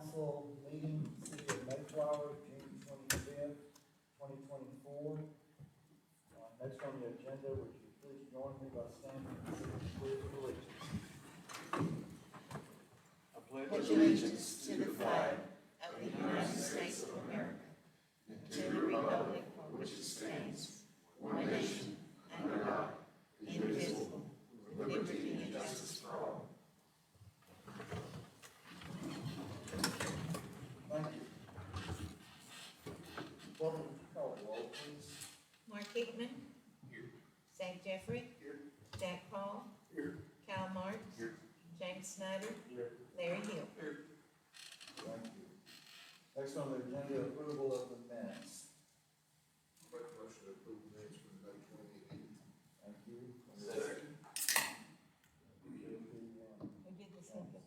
council meeting, city of Mayflower, June 25th, 2024. Next on the agenda, would you please join me by standing for the pledge of allegiance? I pledge allegiance to the flag of the United States of America and to the republic for which it stands, one nation, under God, indivisible, with liberty and justice for all. Thank you. Well, would you call the roll, please? Mark Hickman. Here. Zach Jeffrey. Here. Jack Paul. Here. Kyle Marks. Here. James Snyder. Here. Larry Hill. Here. Thank you. Next on the agenda, approval of the minutes. Make a motion to approve the minutes for May 28th. Thank you. Second. Who did the second?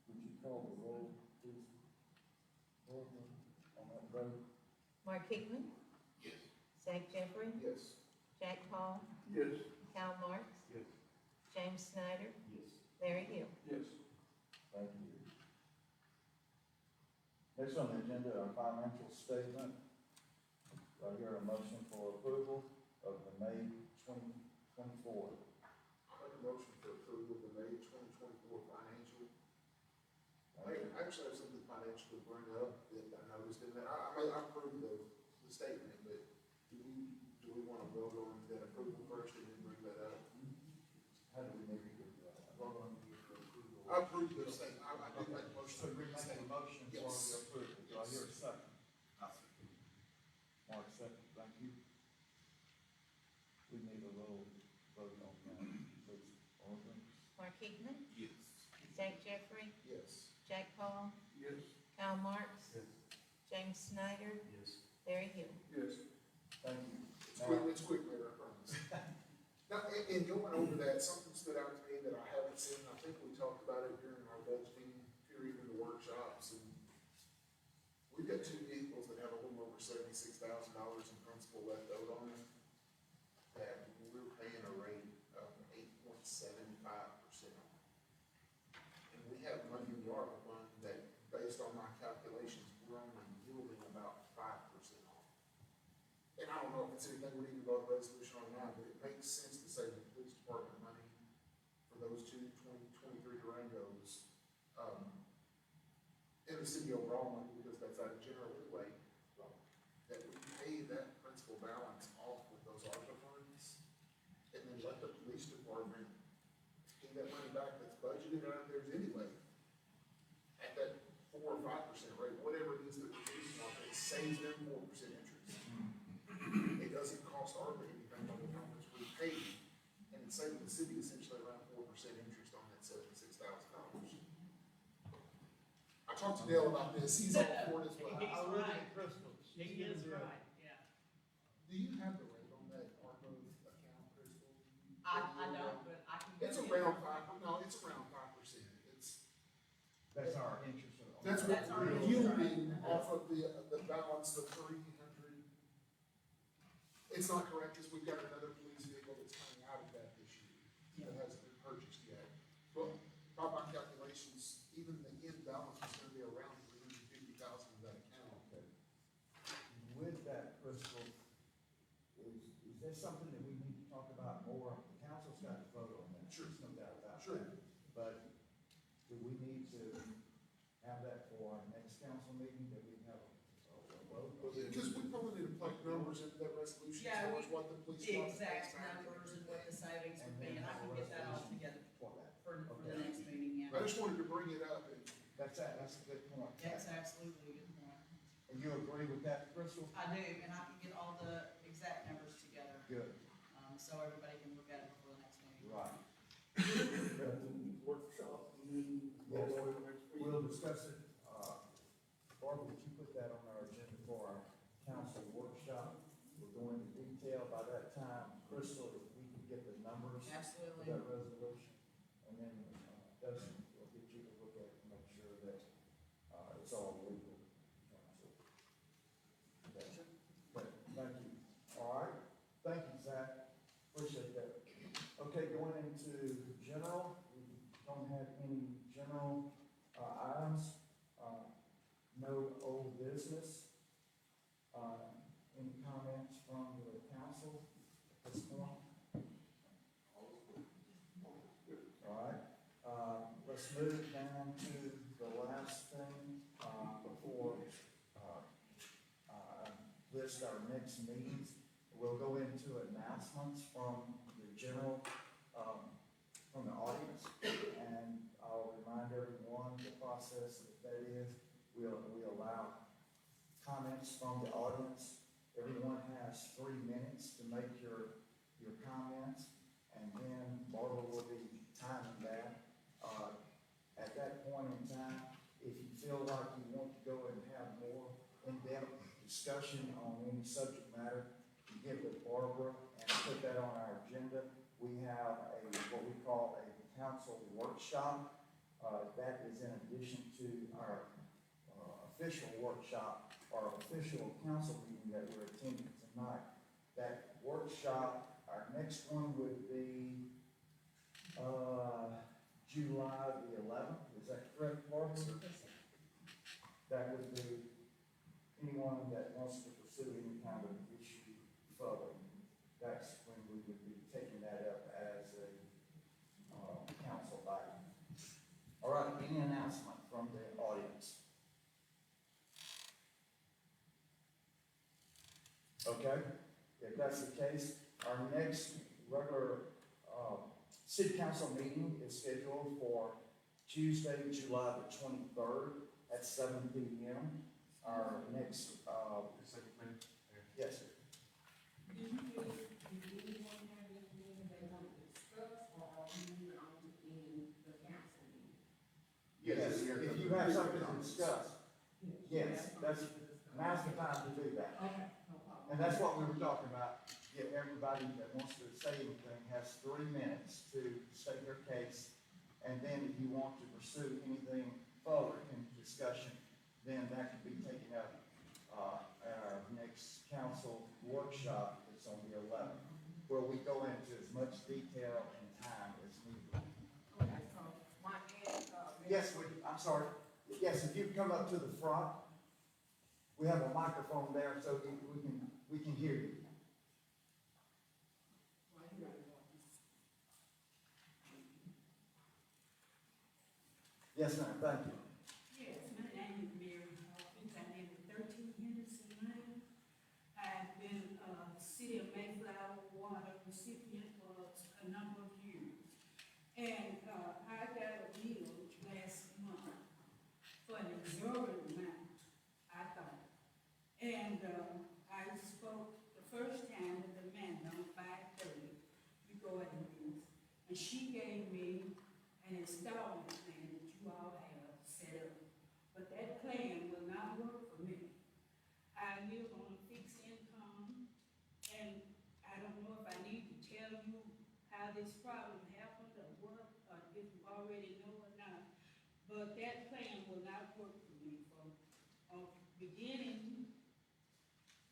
Would you call the roll, please? Courtney, on that vote? Mark Hickman. Yes. Zach Jeffrey. Yes. Jack Paul. Yes. Kyle Marks. Yes. James Snyder. Yes. Larry Hill. Yes. Thank you. Next on the agenda, our financial statement. Do I hear a motion for approval of the May 2024? I make a motion for approval of the May 2024 financial. I actually have something financial to bring up that I noticed in there. I approve the statement, but do we want to vote on that approval first and then bring that up? How do we maybe do that? Vote on the approval. I approve the statement. I did make a motion. So to you're approve the making a statement. motion for Yes. the approval. Do I hear a second? I'll second. Mark, second, thank you. We need a little vote on that, please. Alderman? Mark Hickman. Yes. Zach Jeffrey. Yes. Jack Paul. Yes. Kyle Marks. Yes. James Snyder. Yes. Larry Hill. Yes. Thank you. It's quick, Mayor, I promise. Now, in going over that, something stood out to me that I haven't seen, I think we talked about it during our budgeting period in the workshops, and we've got two vehicles that have a little over $76,000 in principal left owed on them, that we're paying a rate of 8.75% on. And we have money in the ARPA fund that, based on my calculations, we're only yielding about 5% on. And I don't know if it's anything we need to vote a resolution on now, but it makes sense to save the police department money for those two 2023 Durangos, in the city overall money, because that's out of general anyway, that we pay that principal balance off with those ARPA funds, and then let the police department pay that money back that's budgeted out of theirs anyway, at that 4 or 5% rate, whatever it is that we're using on it, saves them 4% interest. It doesn't cost ARPA anything other than how much we pay, and it's saving the city essentially around 4% interest on that $76,000. I talked to Dale about this, he's all for it as well. He's I look right. at Crystal. He is right, yeah. Do you have the rate on that ARPA account, Crystal? I don't, but I can. It's go get around it. 5, no, it's around 5%. That's our interest. That's what That's our we're interest. yielding off of the balance, the 300. It's not correct, because we've got another police vehicle that's coming out of that this year, that hasn't been purchased yet. But by my calculations, even the end balance is gonna be around 350,000 of that account. Okay. With that, Crystal, is there something that we need to talk about more? The council's got to vote on that. Sure. There's no doubt about Sure. that. But do we need to have that for our next council meeting, that we have a vote? Because we probably need to plug numbers into that resolution, as Yeah, far as what the police The department exact pays back. numbers and what the savings And would be, then and I have can a get that all resolution together For that. for the Okay. next meeting, I yeah. just wanted to bring it up, and That's a good point. That's absolutely a good point. And you agree with that, Crystal? I do, and I can get all the exact numbers together, Good. so everybody can look at it before the next meeting. Right. Workshop, and then Yes. go over next week. We'll discuss it. Barbara, would you put that on our agenda for our council workshop? We'll go into detail by that time. Crystal, if we can get the numbers for Absolutely. that resolution, and then Dustin will get you to look at it and make sure that it's all legal. Council. Okay. Good. Thank you. All right. Thank you, Zach. Appreciate that. Okay. Okay, going into general, we don't have any general, items, no old business. Any comments from the council at this point? All right, let's move down to the last thing, before, list our next meetings. We'll go into announcements from the general, from the audience, and I'll remind everyone the process that is, we allow comments from the audience. Everyone has 3 minutes to make your comments, and then Barbara will be timing that. At that point in time, if you feel like you want to go and have more in-depth discussion on any subject matter, you give it to Barbara and put that on our agenda. We have what we call a council workshop. That is in addition to our official workshop, our official council meeting that we're attending tonight. That workshop, our next one would be July the 11th. Is that correct, Barbara? That would be anyone that wants to pursue any kind of issue further. That's when we would be taking that up as a council item. All right, any announcement from the audience? Okay, if that's the case, our next regular city council meeting is scheduled for Tuesday, July the 23rd at 7 p.m. Our next, yes, sir. Do you feel, do anyone have anything they want to discuss, or are we on in the council meeting? Yes, if you have something to discuss, yes, now's the time to do that. Okay, no problem. And that's what we were talking about. If everybody that wants to say anything has 3 minutes to state their case, and then if you want to pursue anything further in discussion, then that could be taken up at our next council workshop. It's on the 11th, where we go into as much detail and time as needed. Okay, so my hand, Yes, I'm sorry. Yes, if you come up to the front, we have a microphone there, so we can hear you. right here. Yes, ma'am, thank you. Yes, my name is Mary Hawkins. I live at 13 Henderson Lane. I've been City of Mayflower water recipient for a number of years. And I got a bill last month for an exorbitant amount, I thought. And I spoke the first time with Amanda on 5:30 regarding this. And she gave me an installment plan that you all have set up. But that plan will not work for me. I live on a fixed income, and I don't know if I need to tell you how this problem happened or what, or if you already know or not. But that plan will not work for me. From beginning,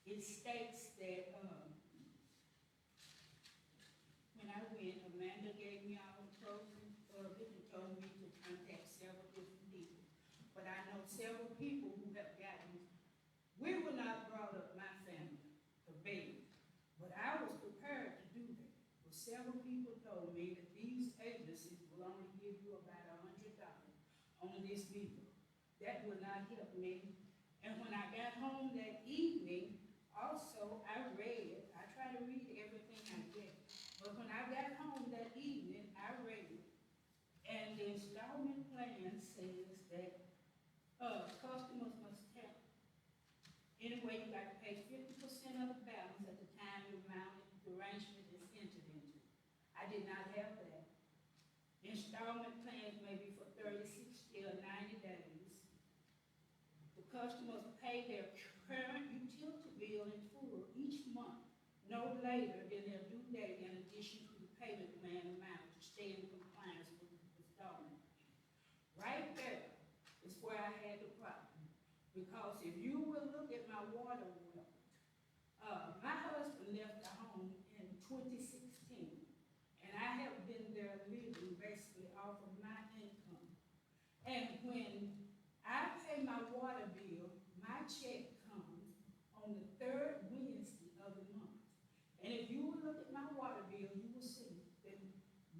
it states that, when I went, Amanda gave me all the pros of it and told me to contact several different people. But I know several people who have gotten, we were not brought up, my family, the baby. But I was prepared to do that. But several people told me that these agencies will only give you about $100 on this bill. That would not help me. And when I got home that evening, also, I try to read everything I get. But when I got home that evening, I read it. And the installment plan says that, customers must have, anyway, you got to pay 50% of the balance at the time the arrangement is entered into. I did not have that. Installment plans may be for 30, 60, or 90 days. The customers pay their current utility bill in full each month, no later than their due date, in addition to the payment plan amount to stay in compliance with the installment. Right there is where I had the problem. Because if you will look at my water bill, my husband left the home in 2016, and I have And when I pay my water bill, my check comes on the third Wednesday of the month. And if you will look at my water bill, you will see that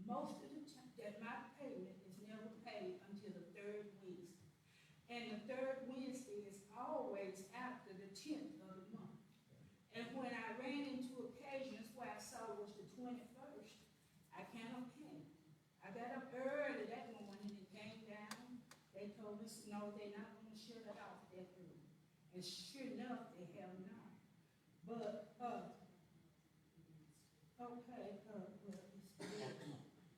most of the time, that my payment is never paid until the third Wednesday. And the third Wednesday is always after the 10th of the month. And when I ran into occasions where I saw it was the 21st, I cannot pay. I got up early that morning and came down. They told us, no, they're not gonna shut it off that early. And sure enough, they have not. But, okay, well,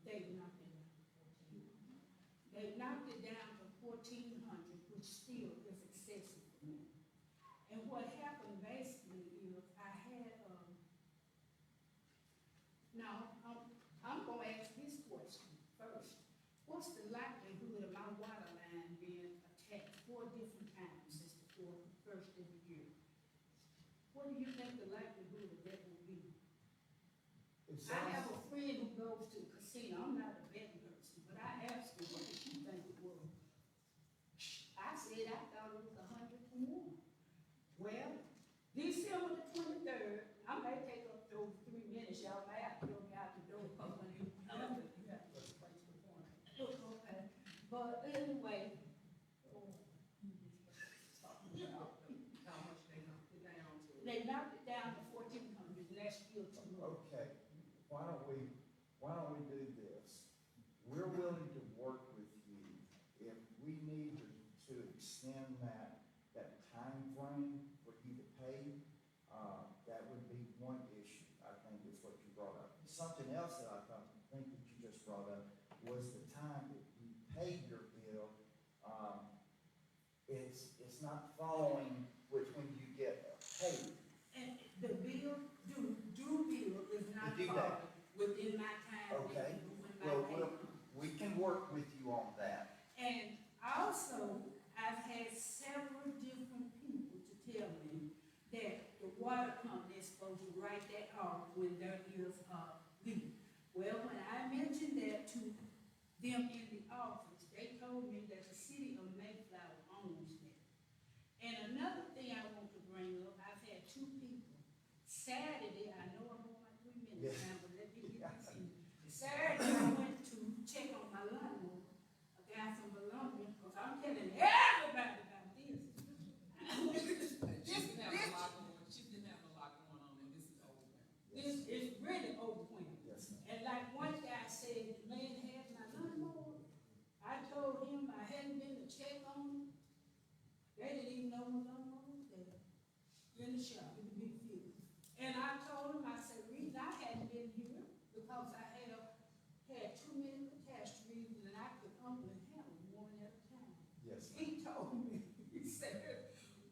they knocked it down to 1,400. They knocked it down to 1,400, which still is excessive for me. And what happened basically is I had, now, I'm gonna ask this question first. What's the likelihood of my water line being attacked 4 different times since the first of the year? What do you think the likelihood of that will be? It I have sounds, a friend who goes to the casino. I'm not a betting person, but I asked her, what did she think it was? I said, I thought it was 100 to 1. Well, December the 23rd, I may take up those 3 minutes, y'all may have to throw me out the door, because when you have to place the point. Okay, but anyway. How much they knocked it down to. They knocked it down to 1,400, and that's still too low. okay, why don't we do this? We're willing to work with you if we need to extend that time frame for you to pay. That would be one issue, I think, is what you brought up. Something else that I think that you just brought up was the time that you paid your bill. It's not following with when you get paid. And the bill, due bill is not The due date. falling within my time. Okay. Within my Well, payment. we can work with you on that. And also, I've had several different people to tell me that the water company is supposed to write that off when there is a leak. Well, when I mentioned that to them in the office, they told me that the city of Mayflower owns that. And another thing I want to bring up, I've had 2 people. Saturday, I know I'm on my 3 minutes Yeah. now, but let me get this in. Saturday, I went to check on my lawnmower, a guy from Bologna, because I'm telling everybody about this. She didn't have a lot going on, she didn't have a lot going on, and this is overwhelming. This is really overwhelming. Yes, ma'am. And like one guy said, the man had my lawnmower. I told him I hadn't been to check on him. They didn't even know my lawnmower was there. In the shop, in the big field. And I told him, I said, the reason I hadn't been here, because I had too many catastrophes and I could only handle one at a time. Yes, ma'am. He told me, he said,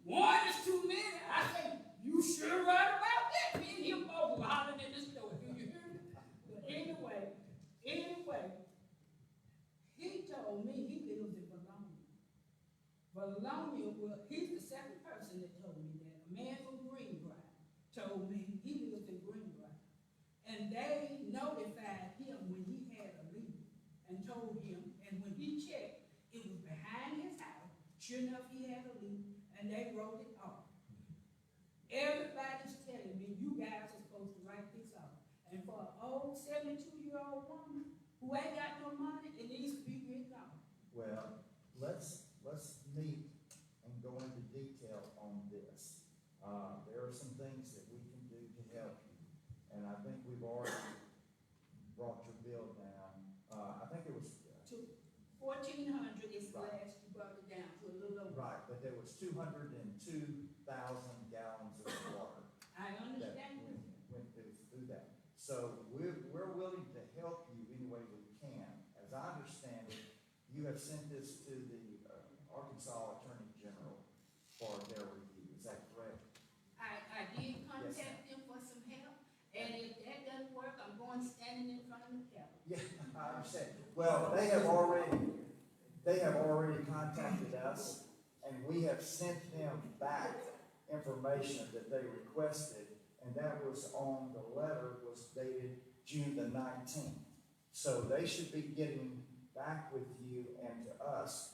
one is too many. I said, you sure right about that. Me and him both were hollering in the store. Do you hear me? But anyway, he told me he lives in Bologna. Bologna, well, he's the second person that told me that. A man from Greenbrier told me he lives in Greenbrier. And they notified him when he had a leak and told him, and when he checked, it was behind his house. Sure enough, he had a leak, and they wrote it off. Everybody's telling me, you guys are supposed to write this off. And for an old 72-year-old woman who ain't got no money, it needs to be written off. Well, let's meet and go into detail on this. There are some things that we can do to help you, and I think we've already brought your bill down. I think it was, To 1,400 is the last you brought it down to a little over. right, but there was 202,000 gallons of water I that understand. went through that. So we're willing to help you any way we can. As I understand it, you have sent this to the Arkansas Attorney General for their review. Is that correct? I did contact them for some help, and if that doesn't work, I'm going standing in front of the Capitol. Yeah, I understand. Well, they have already contacted us, and we have sent them back information that they requested, and that was on, the letter was dated June the 19th. So they should be getting back with you and to us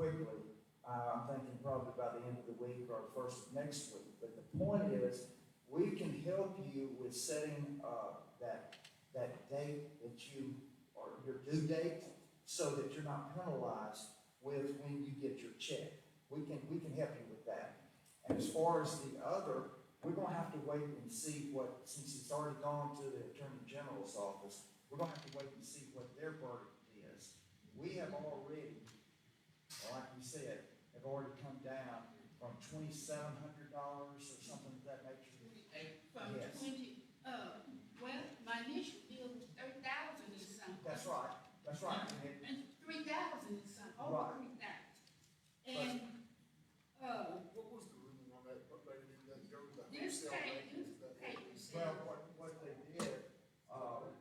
quickly. I'm thinking probably by the end of the week or first of next week. But the point is, we can help you with setting, that date that you, or your due date, so that you're not penalized with when you get your check. We can help you with that. And as far as the other, we're gonna have to wait and see what, since it's already gone to the Attorney General's office, we're gonna have to wait and see what their verdict is. We have already, like we said, have already come down from $2,700 or something of that nature. From Yes. 20, well, my initial bill was 30,000 and something. That's right, that's right. And it- And 3,000 and something, over Right. 3,000. And, What was the ruling on that? What they did that go to the this wholesale pay, rate? this Is that- pay Well, yourself. what they did,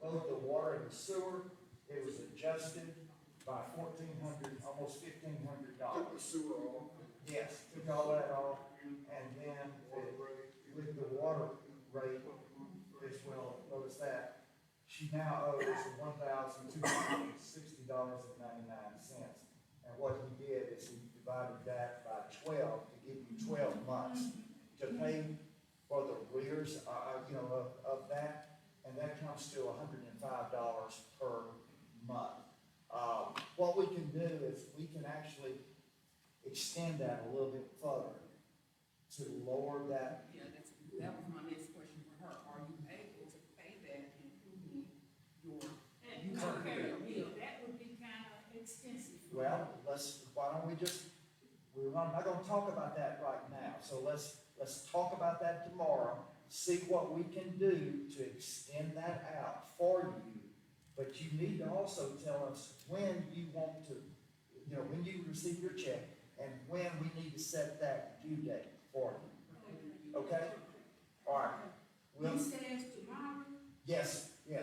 both the water and the sewer, it was adjusted by almost $1,500. Took the sewer off. Yes, took all that off, and then with the water rate as well, notice that, she now owes $1,260.99. And what he did is he divided that by 12 to give you 12 months to pay for the arrears, of that, and that comes to $105 per month. What we can do is we can actually extend that a little bit further to lower that. Yeah, that was my next question for her. Are you able to pay that, including your, And you to can't pay pay a your bill, that would be kind of expensive. Well, why don't we we're not gonna talk about that right now, so let's talk about that tomorrow, see what we can do to extend that out for you. But you need to also tell us when you want to, when you receive your check, and when we need to set that due date for you, okay? All right, well, He says tomorrow, yes, so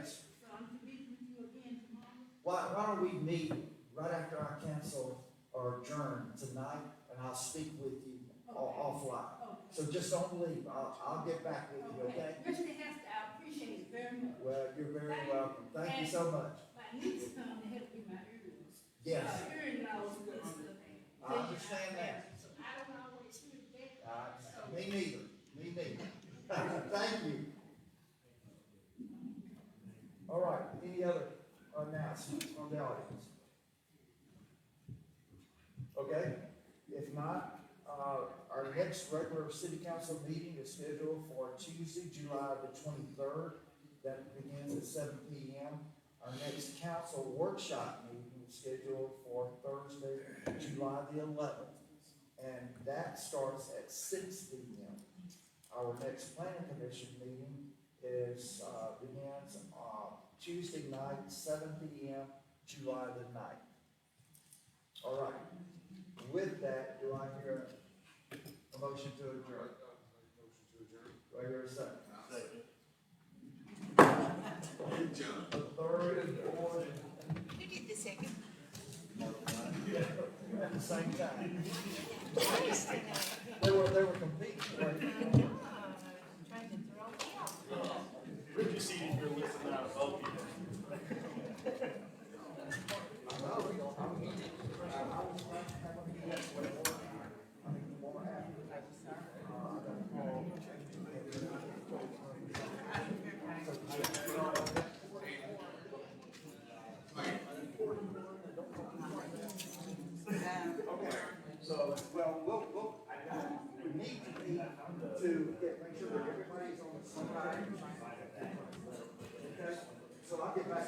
I'm to meet with you again tomorrow. why don't we meet right after I cancel or adjourn tonight, and I'll speak with you offline. Okay. So just don't leave, I'll get back with you, okay? Mr. Hester, I appreciate it very much. Well, you're very welcome, thank you so much. My niece come to help with my ears. Yes, Hearing loss and this stuff. I understand that. So I don't always hear that. Me neither. Thank you. All right, any other announcements from the audience? Okay, if not, our next regular city council meeting is scheduled for Tuesday, July the 23rd. That begins at 7 p.m. Our next council workshop meeting is scheduled for Thursday, July the 11th. And that starts at 6 p.m. Our next planning commission meeting begins Tuesday night, 7 p.m., July the 9th. All right. With that, do I hear a motion to adjourn? Motion to adjourn. Do I hear a second? Good job. The third and fourth Who did the second? at the same time. I used to know. They were competing. Right? Trying to throw me off. Richard seated here listening out of both of you. So, well, we need to meet to make sure that everybody's on the same page. Okay, so I'll get back.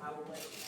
I will let you